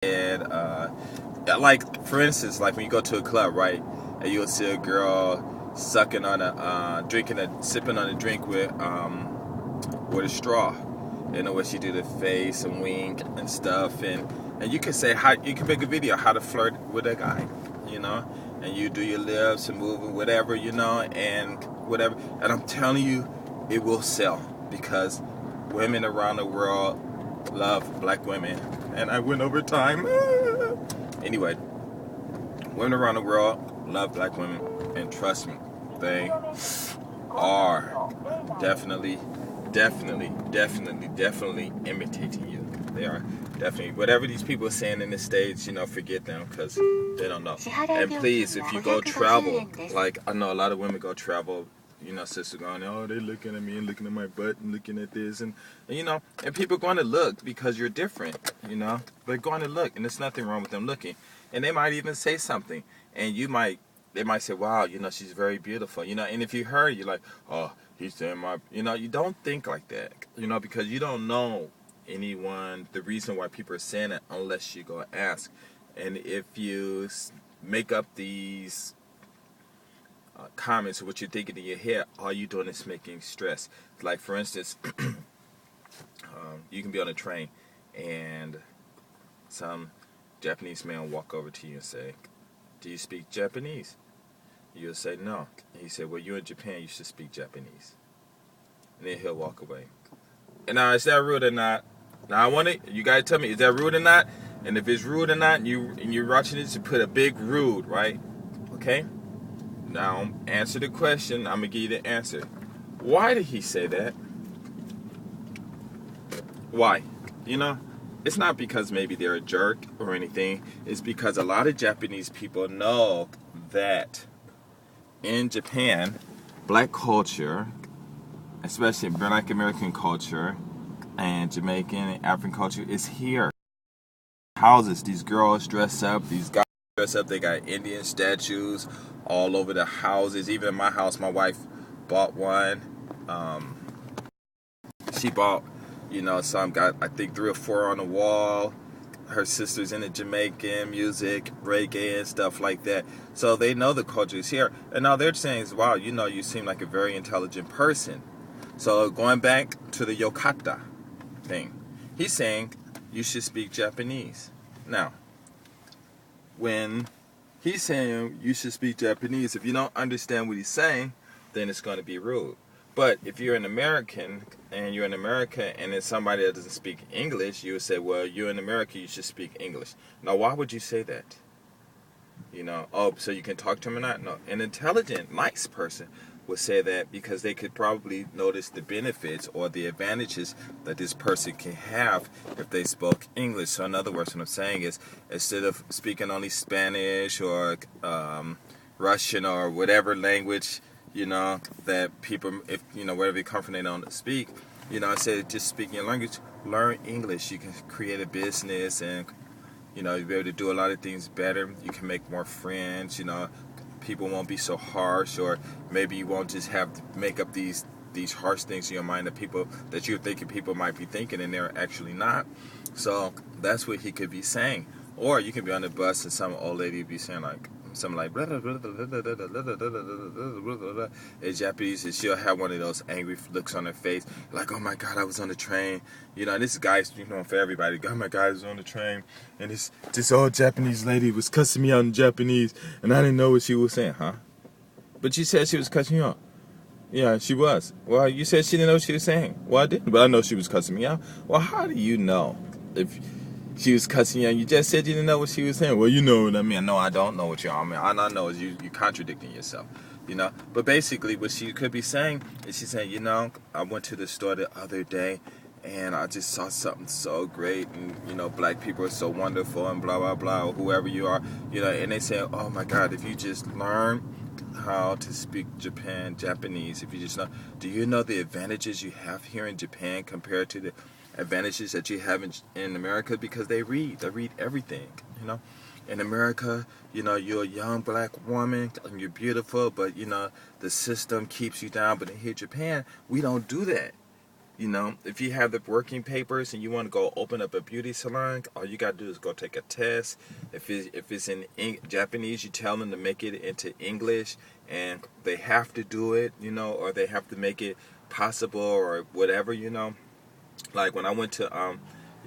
And like for instance, like when you go to a club, right, and you'll see a girl sucking on a sipping on a drink with a straw. You know what she do, the face and wink and stuff, and you can say how you can make a video how to flirt with a guy, you know, and you do your lips and move and whatever, you know, and whatever. And I'm telling you, it will sell because women around the world love black women. And I went over time. Anyway, women around the world love black women, and trust me, they are definitely imitating you. They are definitely, whatever these people are saying in the States, you know, forget them because they don't know. And please, if you go travel, like I know a lot of women go travel, you know, sisters going, oh, they looking at me and looking at my butt and looking at this, and you know, and people are going to look because you're different, you know, they're going to look, and there's nothing wrong with them looking, and they might even say something, and they might say, wow, you know, she's very beautiful, you know, and if you heard, you're like, oh, he's saying my, you know, you don't think like that, you know, because you don't know anyone, the reason why people are saying it unless you go ask. And if you make up these comments of what you're thinking in your head, all you're doing is making stress. Like for instance, you can be on a train and some Japanese man walk over to you and say, do you speak Japanese? You'll say no. And he said, well, you're in Japan, you should speak Japanese. And then he'll walk away. And now, is that rude or not? Now I want it. You gotta tell me, is that rude or not? And if it's rude or not, and you're watching it, you put a big rude, right? Okay. Now answer the question. I'm gonna give you the answer. Why did he say that? Why? You know, it's not because maybe they're a jerk or anything. It's because a lot of Japanese people know that in Japan, black culture, especially black American culture, and Jamaican and African culture is here. Houses, these girls dress up, these guys dress up, they got Indian statues all over the houses. Even in my house, my wife bought one. She bought, you know, some, got I think 3 or 4 on the wall. Her sister's into Jamaican music, reggae and stuff like that. So they know the culture is here. And now they're saying, wow, you know, you seem like a very intelligent person. So going back to the yokata thing, he's saying you should speak Japanese. Now, when he's saying you should speak Japanese, if you don't understand what he's saying, then it's going to be rude. But if you're an American and you're in America and there's somebody that doesn't speak English, you would say, well, you're in America, you should speak English. Now, why would you say that? You know, oh, so you can talk to him or not? No. An intelligent, nice person would say that because they could probably notice the benefits or the advantages that this person can have if they spoke English. So in other words, what I'm saying is, instead of speaking only Spanish or Russian or whatever language, you know, that people, if you know, wherever they come from, they don't speak, you know, instead of just speaking your language, learn English. You can create a business, and you know, you'll be able to do a lot of things better. You can make more friends, you know. People won't be so harsh, or maybe you won't just have to make up these harsh things in your mind that people that you're thinking people might be thinking and they're actually not. So that's what he could be saying. Or you can be on the bus and some old lady be saying like something like in Japanese, and she'll have one of those angry looks on her face, like, oh my god, I was on the train, you know, and this guy's, you know, for everybody, oh my god, I was on the train, and this old Japanese lady was cussing me out in Japanese, and I didn't know what she was saying, huh? But she said she was cussing you out. Yeah, she was. Well, you said she didn't know what she was saying. Well, I didn't, but I know she was cussing me out. Well, how do you know if she was cussing you out? You just said you didn't know what she was saying. Well, you know what I mean. No, I don't know what I mean. All I know is you contradicting yourself, you know. But basically, what she could be saying is she's saying, you know, I went to the store the other day, and I just saw something so great, and you know, black people are so wonderful, and blah blah blah, or whoever you are, you know, and they say, oh my God, if you just learn how to speak Japanese, if you just know, do you know the advantages you have here in Japan compared to the advantages that you have in America? Because they read everything, you know. In America, you know, you're a young black woman and you're beautiful, but you know, the system keeps you down. But in here, Japan, we don't do that. You know, if you have the working papers and you want to go open up a beauty salon, all you got to do is go take a test. If it's in Japanese, you tell them to make it into English, and they have to do it, you know, or they have to make it possible or whatever, you know. Like when I went to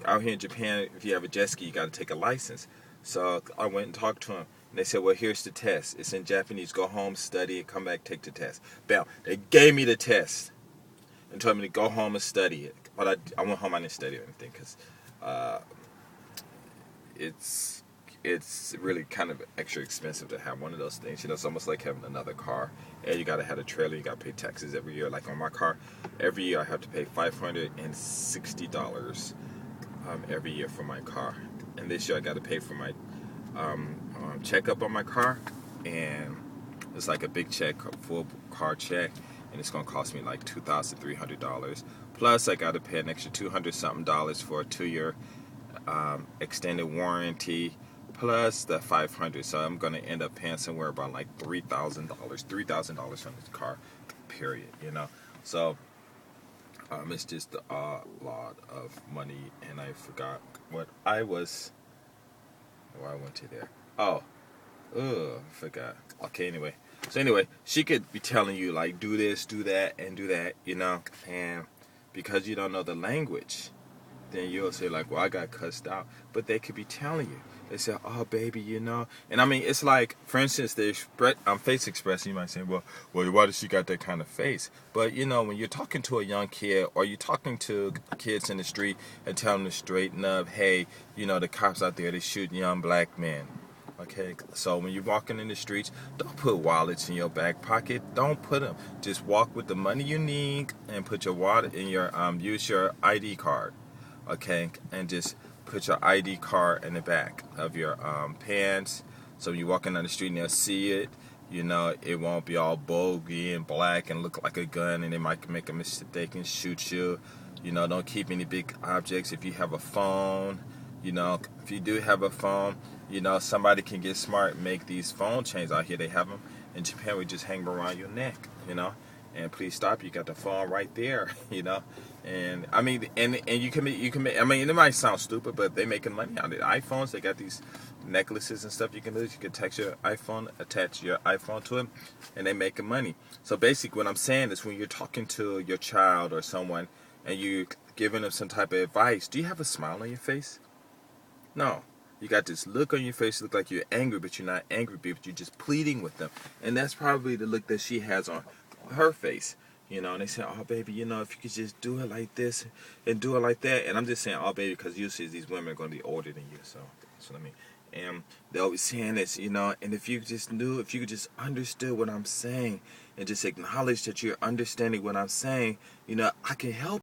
out here in Japan, if you have a jet ski, you got to take a license. So I went and talked to them. And they said, well, here's the test. It's in Japanese. Go home, study it, come back, take the test. Bam. They gave me the test and told me to go home and study it. But I went home, I didn't study or anything because it's really kind of extra expensive to have one of those things. You know, it's almost like having another car. And you got to have a trailer. You got to pay taxes every year. Like on my car, every year I have to pay $560 every year for my car. And this year I got to pay for my checkup on my car. And it's like a big check, a full car check. And it's going to cost me like $2,300. Plus, I got to pay an extra $200-something for a 2-year extended warranty. Plus the $500. So I'm going to end up paying somewhere about like $3,000. $3,000 on this car, period. You know. So it's just a lot of money. And I forgot what I was. Where I went to there. I forgot. Okay, anyway. So anyway, she could be telling you like do this, do that, and do that, you know, and because you don't know the language, then you'll say like, well, I got cussed out. But they could be telling you. They say, oh, baby, you know. And I mean, it's like, for instance, the face expression, you might say, well, why does she got that kind of face? But, you know, when you're talking to a young kid or you're talking to kids in the street and telling them to straighten up, hey, you know, the cops out there, they shooting young black men. Okay, so when you're walking in the streets, don't put wallets in your back pocket. Don't put them. Just walk with the money you need and put your wallet in your, use your ID card. Okay, and just put your ID card in the back of your pants. So when you're walking down the street and they'll see it, you know, it won't be all bogey and black and look like a gun and they might make a mistake and shoot you. You know, don't keep any big objects. If you have a phone, you know, if you do have a phone, you know, somebody can get smart and make these phone chains out here. They have them in Japan. We just hang them around your neck, you know. And please stop. You got the phone right there, you know. And I mean, and you can make. I mean, it might sound stupid, but they making money out of it. iPhones, they got these necklaces and stuff you can use. You can attach your iPhone to it, and they making money. So basically, what I'm saying is, when you're talking to your child or someone, and you giving them some type of advice, do you have a smile on your face? No. You got this look on your face, look like you're angry, but you're not angry, but you're just pleading with them. And that's probably the look that she has on her face. You know, and they say, oh, baby, you know, if you could just do it like this and do it like that. And I'm just saying, oh, baby, because usually these women are going to be older than you. So that's what I mean. And they'll be saying this, you know, and if you just knew, if you could just understood what I'm saying and just acknowledge that you're understanding what I'm saying, you know, I can help